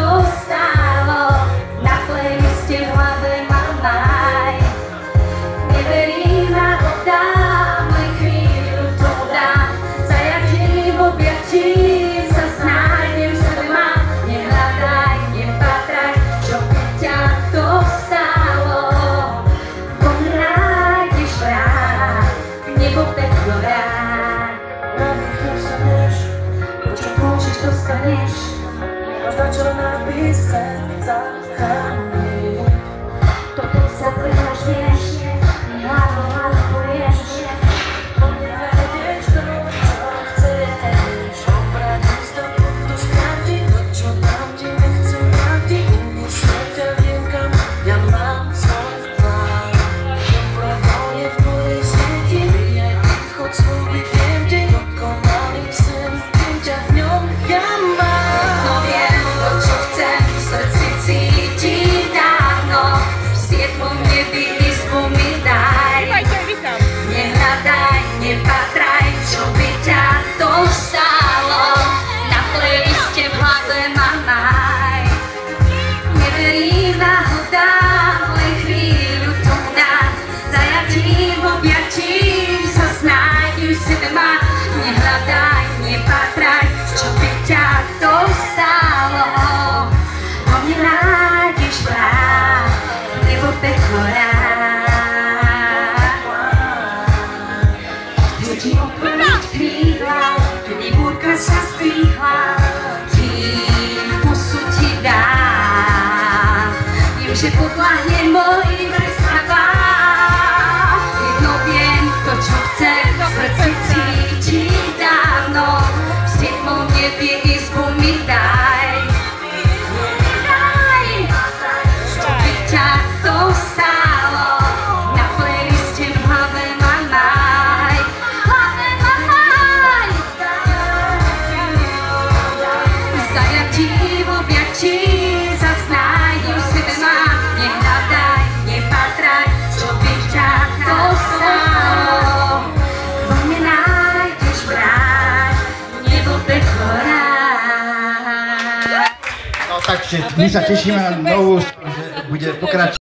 to stálo, na playliste v hlave mám maj. Neverím a oddám, len chvíľu to dám, zajatím, objatím sa snájdem v sebe mám. Nehľadaj, nepatraj, čo by ťa to stálo, bo mňa nájdeš vráť, nebo peklo rád. Dostaneš, možno čo napísať zachrániť. Toto sa prehľaš, vieš, mi hlavou ale poješ. Nenájdeš to, čo chceš. Obrátiť stopom do skráti, to čo dám ti nechcem vrátiť. Umusím ťa viem kam, ja mám svoj plán. Dobro je v tvojej sieti, vyjaj východ slúby, viem ti dokonalý sen, viem ťa v ňom. Nepatraj, čo by ťa to stálo, na playliste v hlave mám maj. Neverím náhodám, len chvíľu to dám, zajatím, objatím sa snájdem v sebe mám. Nehľadaj, nepatraj, čo by ťa to stálo, bo mne nájdeš vráť, nebo peklo rád. Sa zdvihla, kým pusu ti dám. Viem, že podľahne mojim predstavám. Jedno viem, to čo chcem, v srdci cítiť dávno. V siedmom nebi izbu mi daj. Daj, čo by ťa to stálo, na playliste v hlave mám maj. Zajatím, objatím sa snájdem v sebe mám. Nehľadaj, nepatraj, čo by ťa to stálo, vo mne nájdeš vráť, nebo peklo rád. No tak my sa tešíme na novú, že bude pokračovať.